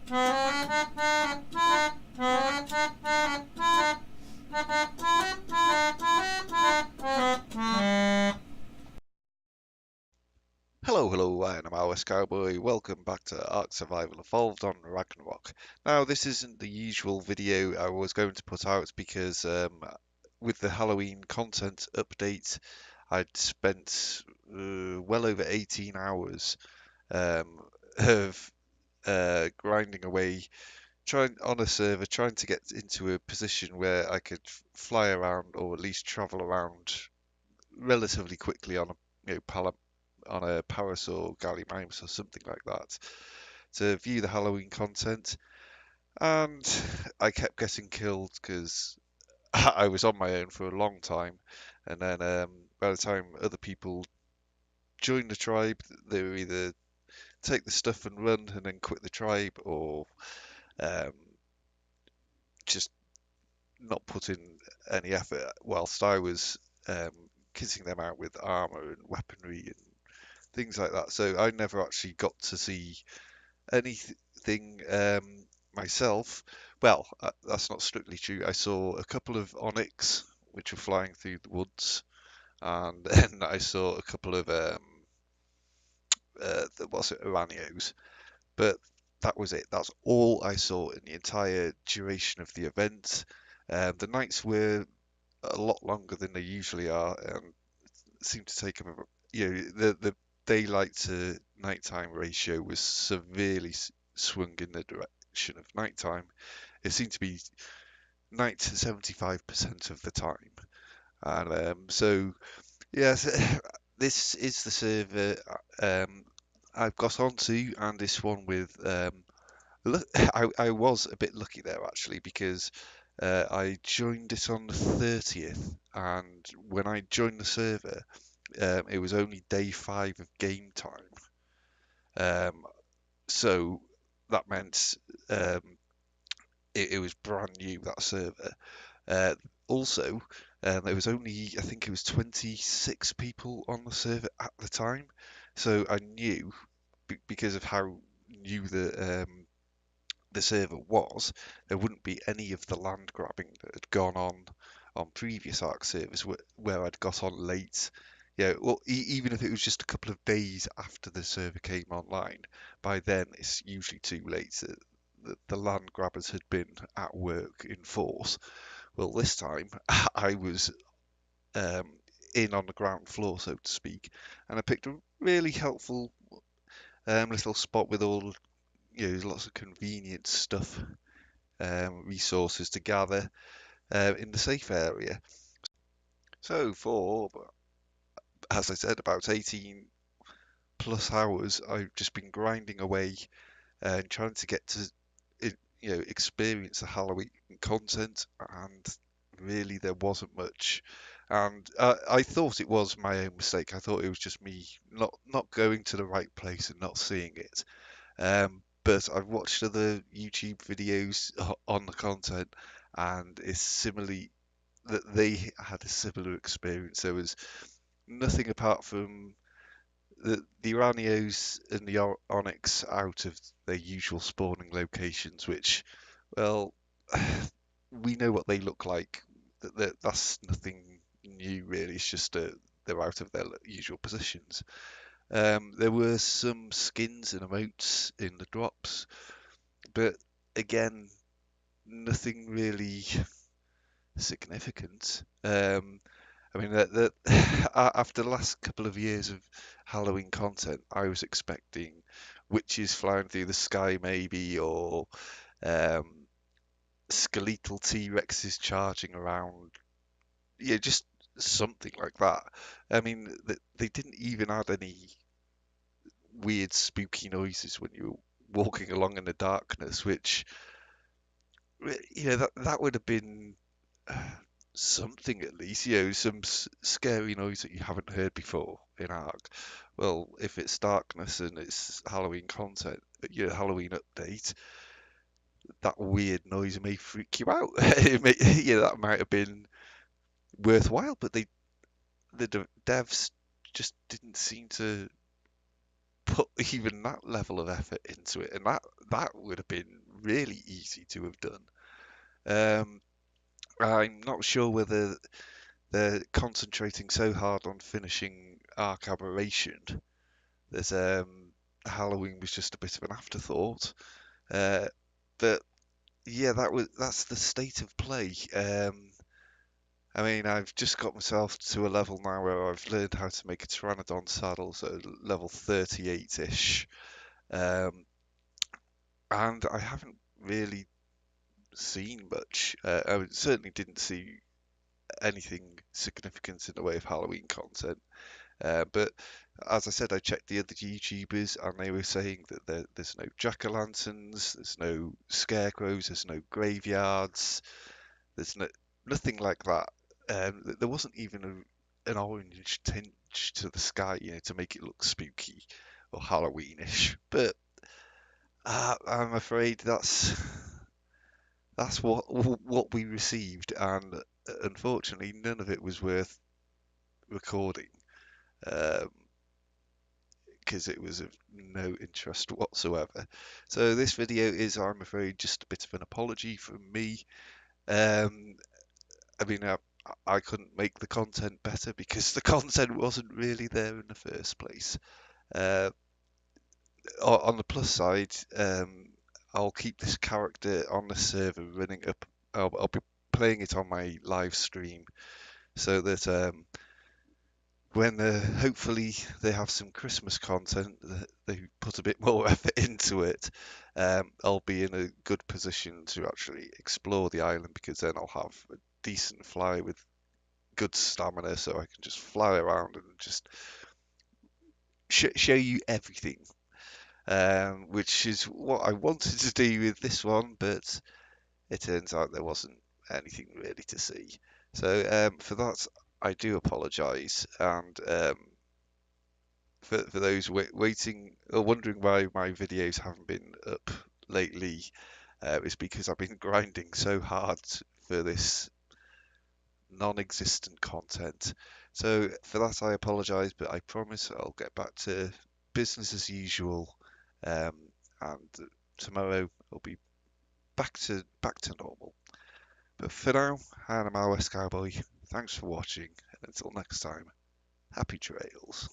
Hello, I am MildWestCowboy. Welcome back to Ark Survival Evolved on Ragnarok. Now, this isn't the usual video I was going to put out because with the Halloween content update, I'd spent well over 18 hours of grinding away, trying on a server, trying to get into a position where I could fly around or at least travel around relatively quickly on a on a Paris or Gallimimus or something like that to view the Halloween content. And I kept getting killed because I was on my own for a long time. And then by the time other people joined the tribe, they were either take the stuff and run and then quit the tribe, or um, just not put in any effort whilst I was um, kitting them out with armor and weaponry and things like that. So I never actually got to see anything myself. Well, that's not strictly true. I saw a couple of onyx which were flying through the woods, and then I saw a couple of what's it, Iranios. But that was it. That's all I saw in the entire duration of the event. The nights were a lot longer than they usually are, and seemed to take up. The daylight to nighttime ratio was severely swung in the direction of nighttime. It seemed to be night 75% of the time, and so yes, this is the server I've got onto, and this one with look, I was a bit lucky there actually because I joined it on the 30th, and when I joined the server, it was only day 5 of game time. Um, so that meant um, it was brand new, that server. Uh, Also, there was only, I think it was 26 people on the server at the time. So I knew, because of how new the server was, there wouldn't be any of the land grabbing that had gone on previous Ark servers where I'd got on late. Yeah, well, even if it was just a couple of days after the server came online, by then it's usually too late. The land grabbers had been at work in force. Well, this time I was um, in on the ground floor, so to speak, and I picked a really helpful little spot with all, lots of convenient stuff, resources to gather in the safe area. So for, as I said, about 18 plus hours, I've just been grinding away and trying to get to, experience the Halloween content, and really there wasn't much. And I thought it was my own mistake. I thought it was just me not going to the right place and not seeing it. But I've watched other YouTube videos on the content, and it's similarly that they had a similar experience. There was nothing apart from the Iranios and the Onyx out of their usual spawning locations, which, well, we know what they look like. That's nothing new, really. It's just they're out of their usual positions. There were some skins and emotes in the drops, but again, nothing really significant. I mean, after the last couple of years of Halloween content, I was expecting witches flying through the sky, maybe, or um, skeletal T-Rexes charging around. Yeah, just something like that. I mean, they didn't even add any weird, spooky noises when you were walking along in the darkness, which, that would have been something at least, some scary noise that you haven't heard before in Ark. Well, if it's darkness and it's Halloween content, Halloween update, that weird noise may freak you out. That might have been worthwhile, but the devs just didn't seem to put even that level of effort into it, and that would have been really easy to have done. Um, I'm not sure whether they're concentrating so hard on finishing Ark Aberration that Halloween was just a bit of an afterthought. Uh, but yeah, that's the state of play. I mean, I've just got myself to a level now where I've learned how to make a Pteranodon saddle, so level 38-ish. Um, and I haven't really seen much. I certainly didn't see anything significant in the way of Halloween content. But as I said, I checked the other YouTubers and they were saying that there's no jack-o'-lanterns, there's no scarecrows, there's no graveyards, there's nothing like that. There wasn't even an orange tinge to the sky, to make it look spooky or Halloweenish. But I'm afraid that's what we received, and unfortunately, none of it was worth recording. Um, because it was of no interest whatsoever. So this video is, I'm afraid, just a bit of an apology from me. Um, I mean, I couldn't make the content better because the content wasn't really there in the first place. Uh, on the plus side, I'll keep this character on the server running up. I'll be playing it on my live stream so that when hopefully they have some Christmas content, they put a bit more effort into it, I'll be in a good position to actually explore the island because then I'll have a decent fly with good stamina so I can just fly around and just show you everything, which is what I wanted to do with this one, but it turns out there wasn't anything really to see. So for that, I do apologise, and for those waiting or wondering why my videos haven't been up lately, is because I've been grinding so hard for this non-existent content. So for that, I apologise, but I promise I'll get back to business as usual, um, and tomorrow I'll be back to normal. But for now, I'm MildWestCowboy. Thanks for watching, and until next time, happy trails.